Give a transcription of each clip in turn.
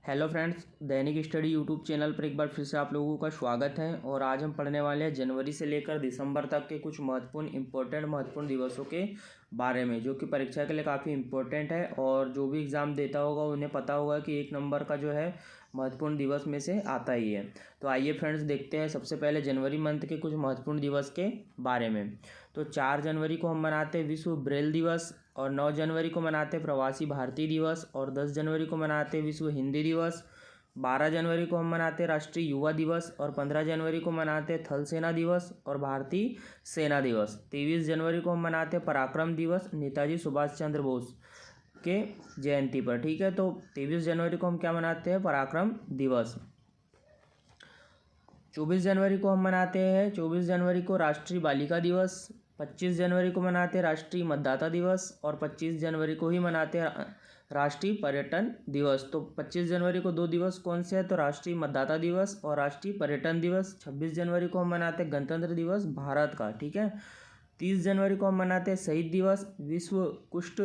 Hello friends, दैनिक study YouTube channel पर एक बार फिर से आप लोगों का स्वागत है। और आज हम पढ़ने वाले हैं जनवरी से लेकर दिसंबर तक के कुछ महत्वपूर्ण दिवसों के बारे में, जो कि परीक्षा के लिए काफ़ी इम्पोर्टेंट है। और जो भी एग्ज़ाम देता होगा उन्हें पता होगा कि 1 नंबर का जो है महत्वपूर्ण दिवस में से आता ही है। तो आइए फ्रेंड्स, देखते हैं सबसे पहले जनवरी मंथ के कुछ महत्वपूर्ण दिवस के बारे में। तो 4 जनवरी को हम मनाते हैं विश्व ब्रेल दिवस, और 9 जनवरी को मनाते हैं प्रवासी भारतीय दिवस, और 10 जनवरी को मनाते हैं विश्व हिंदी दिवस। 12 जनवरी को हम मनाते हैं राष्ट्रीय युवा दिवस, और 15 जनवरी को मनाते हैं थल सेना दिवस और भारतीय सेना दिवस। 23 जनवरी को हम मनाते हैं पराक्रम दिवस, नेताजी सुभाष चंद्र बोस के जयंती पर। ठीक है, तो 23 जनवरी को हम क्या मनाते हैं? पराक्रम दिवस। 24 जनवरी को हम मनाते हैं 24 जनवरी को राष्ट्रीय बालिका दिवस। 25 जनवरी को मनाते हैं राष्ट्रीय मतदाता दिवस, और 25 जनवरी को ही मनाते हैं राष्ट्रीय पर्यटन दिवस। तो 25 जनवरी को 2 दिवस कौन से हैं? तो राष्ट्रीय मतदाता दिवस और राष्ट्रीय पर्यटन दिवस। 26 जनवरी को हम मनाते हैं गणतंत्र दिवस भारत का। ठीक है, 30 जनवरी को हम मनाते हैं शहीद दिवस, विश्व कुष्ठ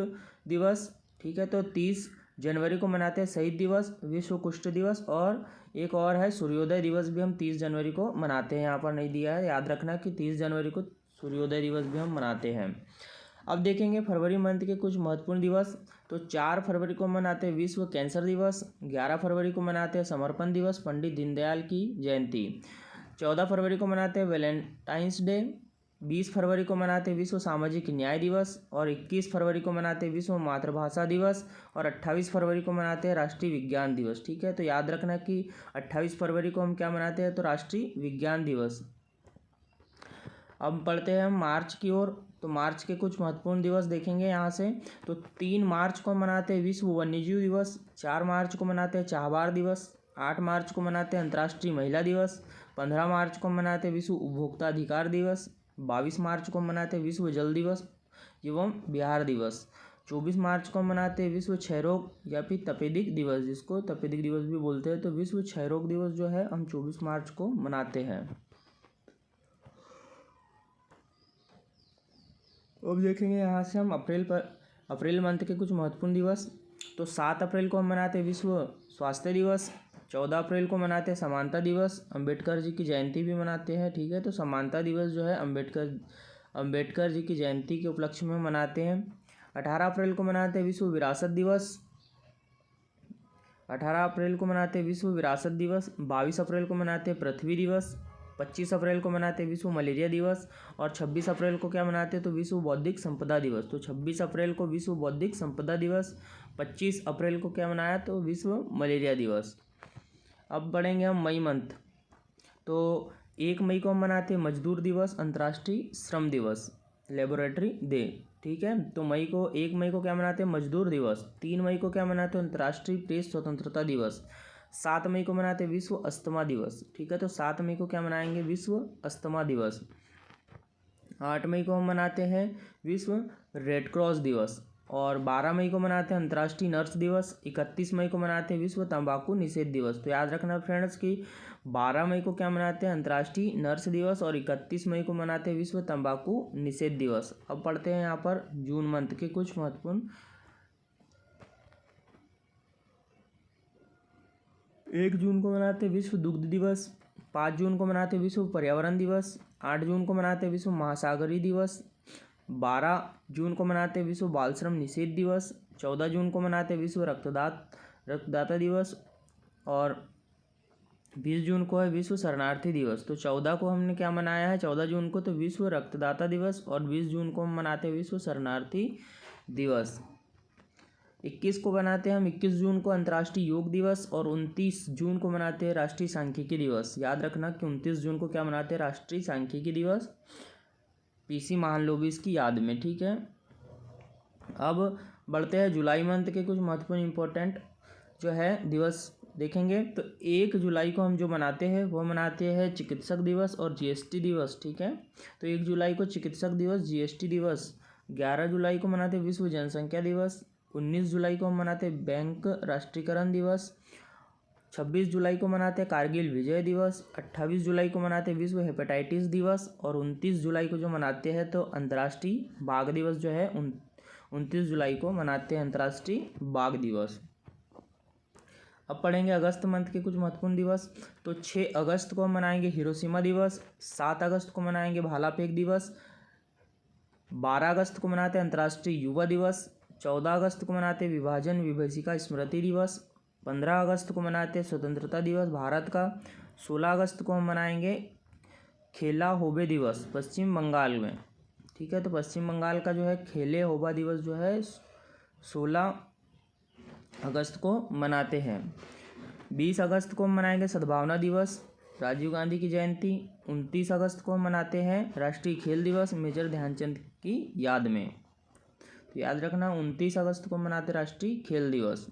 दिवस। ठीक है, तो 30 जनवरी को मनाते हैं शहीद दिवस, विश्व कुष्ठ दिवस, और एक और है सूर्योदय दिवस भी हम 30 जनवरी को मनाते हैं। यहाँ पर नहीं दिया है, याद रखना कि 30 जनवरी को सूर्योदय दिवस भी हम मनाते हैं। अब देखेंगे फरवरी मंथ के कुछ महत्वपूर्ण दिवस। तो 4 फरवरी को मनाते हैं विश्व कैंसर दिवस। 11 फरवरी को मनाते हैं समर्पण दिवस, पंडित दीनदयाल की जयंती। 14 फरवरी को मनाते हैं वैलेंटाइंस डे। 20 फरवरी को मनाते हैं विश्व सामाजिक न्याय दिवस, और 21 फरवरी को मनाते हैं विश्व मातृभाषा दिवस, और 28 फरवरी को मनाते हैं राष्ट्रीय विज्ञान दिवस। ठीक है, तो याद रखना कि 28 फरवरी को हम क्या मनाते हैं? तो राष्ट्रीय विज्ञान दिवस। अब पढ़ते हैं हम मार्च की ओर। तो मार्च के कुछ महत्वपूर्ण दिवस देखेंगे यहाँ से। तो 3 मार्च को मनाते हैं विश्व वन्यजीव दिवस। 4 मार्च को मनाते हैं चाहवार दिवस। 8 मार्च को मनाते हैं अंतर्राष्ट्रीय महिला दिवस। 15 मार्च को मनाते हैं विश्व उपभोक्ता अधिकार दिवस। 22 मार्च को मनाते हैं विश्व जल दिवस एवं बिहार दिवस। 24 मार्च को मनाते हैं विश्व क्षय रोग या फिर तपेदिक दिवस, जिसको तपेदिक दिवस भी बोलते हैं। तो विश्व क्षय रोग दिवस जो है हम 24 मार्च को मनाते हैं। अब देखेंगे यहाँ से हम अप्रैल मंथ के कुछ महत्वपूर्ण दिवस। तो 7 अप्रैल को हम मनाते हैं विश्व स्वास्थ्य दिवस। 14 अप्रैल को मनाते हैं समानता दिवस, अंबेडकर जी की जयंती भी मनाते हैं। ठीक है, तो समानता दिवस जो है अंबेडकर जी की जयंती के उपलक्ष्य में मनाते हैं। 18 अप्रैल को मनाते हैं विश्व विरासत दिवस। 18 अप्रैल को मनाते हैं विश्व विरासत दिवस। 22 अप्रैल को मनाते हैं पृथ्वी दिवस। 25 अप्रैल को मनाते हैं विश्व मलेरिया दिवस, और 26 अप्रैल को क्या मनाते हैं? तो विश्व बौद्धिक संपदा दिवस। तो 26 अप्रैल को विश्व बौद्धिक संपदा दिवस। 25 अप्रैल को क्या मनाया? तो विश्व मलेरिया दिवस। अब बढ़ेंगे हम मई मंथ। तो 1 मई को हम मनाते हैं मजदूर दिवस, अंतर्राष्ट्रीय श्रम दिवस, लेबोरेटरी डे। ठीक है, तो 1 मई को क्या मनाते हैं? मजदूर दिवस। 3 मई को क्या मनाते हैं? अंतर्राष्ट्रीय प्रेस स्वतंत्रता दिवस। 7 मई को मनाते हैं विश्व अस्थमा दिवस। ठीक है, तो 7 मई को क्या मनाएंगे? विश्व अस्थमा दिवस। 8 मई को हम मनाते हैं विश्व रेड क्रॉस दिवस, और 12 मई को मनाते हैं अंतर्राष्ट्रीय नर्स दिवस। 31 मई को मनाते हैं विश्व तंबाकू निषेध दिवस। तो याद रखना फ्रेंड्स कि 12 मई को क्या मनाते हैं? अंतर्राष्ट्रीय नर्स दिवस, और 31 मई को मनाते हैं विश्व तंबाकू निषेध दिवस। अब पढ़ते हैं यहाँ पर जून मंथ के कुछ महत्वपूर्ण। 1 जून को मनाते हैं विश्व दुग्ध दिवस। 5 जून को मनाते हैं विश्व पर्यावरण दिवस। 8 जून को मनाते हैं विश्व महासागरीय दिवस। 12 जून को मनाते हैं विश्व बाल श्रम निषेध दिवस। 14 जून को मनाते हैं विश्व रक्तदाता दिवस, और 20 जून को है विश्व शरणार्थी दिवस। तो 14 को हमने क्या मनाया है? 14 जून को तो विश्व रक्तदाता दिवस, और 20 जून को हम मनाते हैं विश्व शरणार्थी दिवस। 21 को बनाते हैं हम 21 जून को अंतर्राष्ट्रीय योग दिवस, और 29 जून को मनाते हैं राष्ट्रीय सांख्यिकी दिवस। याद रखना कि 29 जून को क्या मनाते हैं? राष्ट्रीय सांख्यिकी दिवस, पीसी महालनोबिस की याद में। ठीक है, अब बढ़ते हैं जुलाई मंथ के कुछ महत्वपूर्ण इम्पोर्टेंट जो है दिवस देखेंगे। तो 1 जुलाई को हम जो मनाते हैं वो मनाते हैं चिकित्सक दिवस और जीएसटी दिवस। ठीक है, तो 1 जुलाई को चिकित्सक दिवस, जीएसटी दिवस। 11 जुलाई को मनाते हैं विश्व जनसंख्या दिवस। 19 जुलाई को हम मनाते हैं बैंक राष्ट्रीयकरण दिवस। 26 जुलाई को मनाते हैं कारगिल विजय दिवस। 28 जुलाई को मनाते हैं विश्व हेपेटाइटिस दिवस, और 29 जुलाई को जो मनाते हैं तो अंतर्राष्ट्रीय बाघ दिवस जो है 29 जुलाई को मनाते हैं अंतर्राष्ट्रीय बाघ दिवस। अब पढ़ेंगे अगस्त मंथ के कुछ महत्वपूर्ण दिवस। तो 6 अगस्त को हम मनाएंगे हिरोशिमा दिवस, 7 अगस्त को मनाएंगे भाला फेंक दिवस, 12 अगस्त को मनाते हैं अंतर्राष्ट्रीय युवा दिवस, 14 अगस्त को मनाते हैं विभाजन विभीषिका स्मृति दिवस, 15 अगस्त को मनाते हैं स्वतंत्रता दिवस भारत का, 16 अगस्त को हम मनाएंगे खेला होबे दिवस पश्चिम बंगाल में। ठीक है, तो पश्चिम बंगाल का जो है खेले होबा दिवस जो है 16 अगस्त को मनाते हैं। 20 अगस्त को हम मनाएंगे सद्भावना दिवस राजीव गांधी की जयंती। 29 अगस्त को हम मनाते हैं राष्ट्रीय खेल दिवस मेजर ध्यानचंद की याद में। तो याद रखना 29 अगस्त को मनाते राष्ट्रीय खेल दिवस।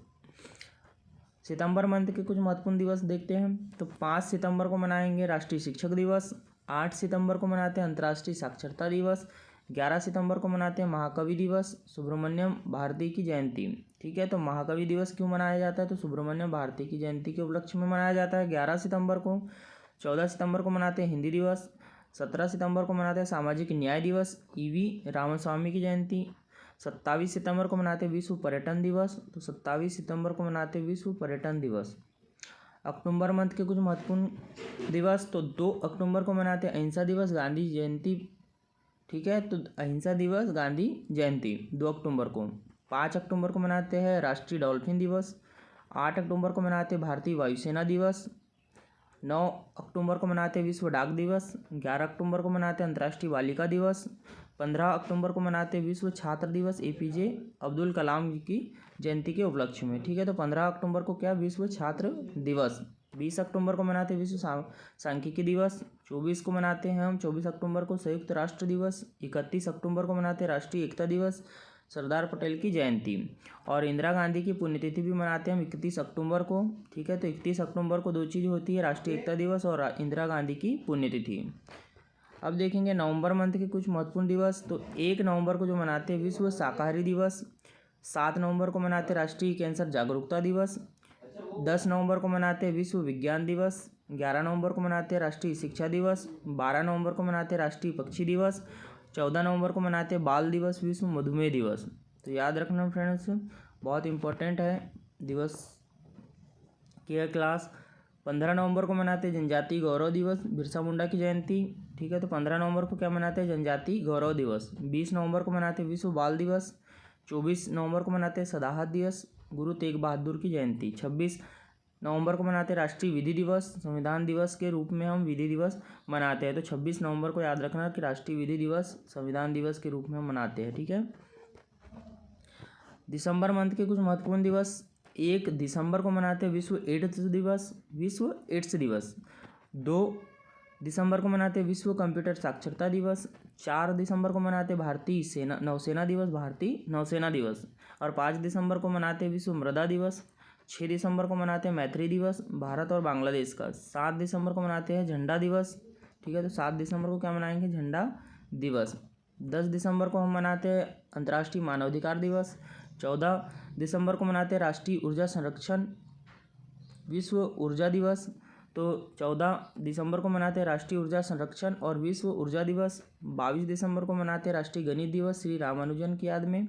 सितंबर मंथ के कुछ महत्वपूर्ण दिवस देखते हैं। तो 5 सितंबर को मनाएंगे राष्ट्रीय शिक्षक दिवस, 8 सितंबर को मनाते हैं अंतर्राष्ट्रीय साक्षरता दिवस, 11 सितंबर को मनाते हैं महाकवि दिवस सुब्रमण्यम भारती की जयंती। ठीक है, तो महाकवि दिवस क्यों मनाया जाता है? तो सुब्रमण्यम भारती की जयंती के उपलक्ष्य में मनाया जाता है 11 सितंबर को। 14 सितंबर को मनाते हैं हिंदी दिवस, 17 सितंबर को मनाते हैं सामाजिक न्याय दिवस ईवी रामास्वामी की जयंती, 27 सितंबर को मनाते हैं विश्व पर्यटन दिवस। तो 27 सितंबर को मनाते हैं विश्व पर्यटन दिवस। अक्टूबर मंथ के कुछ महत्वपूर्ण दिवस। तो 2 अक्टूबर को मनाते हैं अहिंसा दिवस गांधी जयंती। ठीक है, तो अहिंसा दिवस गांधी जयंती 2 अक्टूबर को। 5 अक्टूबर को मनाते हैं राष्ट्रीय डॉल्फिन दिवस, 8 अक्टूबर को मनाते हैं भारतीय वायुसेना दिवस, 9 अक्टूबर को मनाते हैं विश्व डाक दिवस, 11 अक्टूबर को मनाते हैं अंतर्राष्ट्रीय बालिका दिवस, 15 अक्टूबर को मनाते हैं विश्व छात्र दिवस एपीजे अब्दुल कलाम जी की जयंती के उपलक्ष्य में। ठीक है, तो 15 अक्टूबर को क्या विश्व छात्र दिवस। 20 अक्टूबर को मनाते हैं विश्व सांख्यिकी दिवस, 24 को मनाते हैं हम 24 अक्टूबर को संयुक्त राष्ट्र दिवस, 31 अक्टूबर को मनाते हैं राष्ट्रीय एकता दिवस सरदार पटेल की जयंती, और इंदिरा गांधी की पुण्यतिथि भी मनाते हैं हम 31 अक्टूबर को। ठीक है, तो 31 अक्टूबर को 2 चीज़ होती है राष्ट्रीय एकता दिवस और इंदिरा गांधी की पुण्यतिथि। अब देखेंगे नवंबर मंथ के कुछ महत्वपूर्ण दिवस। तो 1 नवंबर को जो मनाते हैं विश्व शाकाहारी दिवस, 7 नवंबर को मनाते हैं राष्ट्रीय कैंसर जागरूकता दिवस, 10 नवंबर को मनाते हैं विश्व विज्ञान दिवस, 11 नवंबर को मनाते हैं राष्ट्रीय शिक्षा दिवस, 12 नवंबर को मनाते हैं राष्ट्रीय पक्षी दिवस, 14 नवंबर को मनाते हैं बाल दिवस विश्व मधुमेह दिवस। तो याद रखना फ्रेंड्स, बहुत इंपॉर्टेंट है दिवस की क्लास। 15 नवंबर को मनाते हैं जनजातीय गौरव दिवस बिरसा मुंडा की जयंती। ठीक है, तो 15 नवंबर को क्या मनाते हैं जनजातीय गौरव दिवस। 20 नवंबर को मनाते हैं विश्व बाल दिवस, 24 नवंबर को मनाते हैं सदाहत दिवस गुरु तेग बहादुर की जयंती, 26 नवंबर को मनाते हैं राष्ट्रीय विधि दिवस संविधान दिवस के रूप में हम विधि दिवस मनाते हैं। तो 26 नवंबर को याद रखना कि राष्ट्रीय विधि दिवस संविधान दिवस के रूप में हम मनाते हैं। ठीक है, दिसंबर मंथ के कुछ महत्वपूर्ण दिवस। 1 दिसंबर को मनाते हैं विश्व एड्स दिवस, विश्व एड्स दिवस। 2 दिसंबर को मनाते हैं विश्व कंप्यूटर साक्षरता दिवस। 4 दिसंबर को मनाते हैं भारतीय सेना नौसेना दिवस, भारतीय नौसेना दिवस। और 5 दिसंबर को मनाते हैं विश्व मृदा दिवस। 6 दिसंबर को मनाते हैं मैत्री दिवस भारत और बांग्लादेश का। 7 दिसंबर को मनाते हैं झंडा दिवस। ठीक है, तो 7 दिसंबर को क्या मनाएंगे झंडा दिवस। 10 दिसंबर को हम मनाते हैं अंतर्राष्ट्रीय मानवाधिकार दिवस। 14 दिसंबर को मनाते हैं राष्ट्रीय ऊर्जा संरक्षण विश्व ऊर्जा दिवस। तो 14 दिसंबर को मनाते हैं राष्ट्रीय ऊर्जा संरक्षण और विश्व ऊर्जा दिवस। 22 दिसंबर को मनाते हैं राष्ट्रीय गणित दिवस श्री रामानुजन की याद में।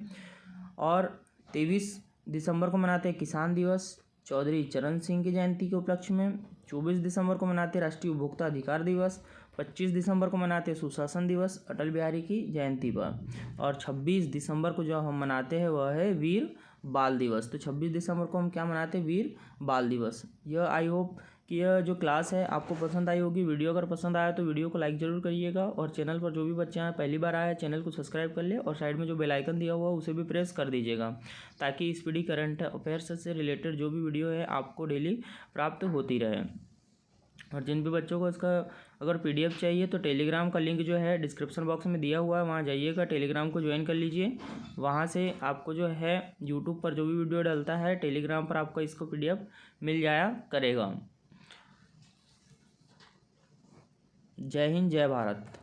और 23 दिसंबर को मनाते हैं किसान दिवस चौधरी चरण सिंह की जयंती के उपलक्ष्य में। 24 दिसंबर को मनाते हैं राष्ट्रीय उपभोक्ता अधिकार दिवस। 25 दिसंबर को मनाते हैं सुशासन दिवस अटल बिहारी की जयंती पर। और 26 दिसंबर को जो हम मनाते हैं वह है वीर बाल दिवस। तो 26 दिसंबर को हम क्या मनाते हैं वीर बाल दिवस। यह आई होप कि यह जो क्लास है आपको पसंद आई होगी। वीडियो अगर पसंद आया तो वीडियो को लाइक ज़रूर करिएगा, और चैनल पर जो भी बच्चे हैं पहली बार आए हैं चैनल को सब्सक्राइब कर ले, और साइड में जो बेल आइकन दिया हुआ है उसे भी प्रेस कर दीजिएगा, ताकि स्पीडी करंट अफेयर्स से रिलेटेड जो भी वीडियो है आपको डेली प्राप्त होती रहे। और जिन भी बच्चों को इसका अगर PDF चाहिए तो टेलीग्राम का लिंक जो है डिस्क्रिप्शन बॉक्स में दिया हुआ है, वहाँ जाइएगा, टेलीग्राम को ज्वाइन कर लीजिए। वहाँ से आपको जो है यूट्यूब पर जो भी वीडियो डलता है टेलीग्राम पर आपको इसको PDF मिल जाया करेगा। जय हिंद, जय भारत।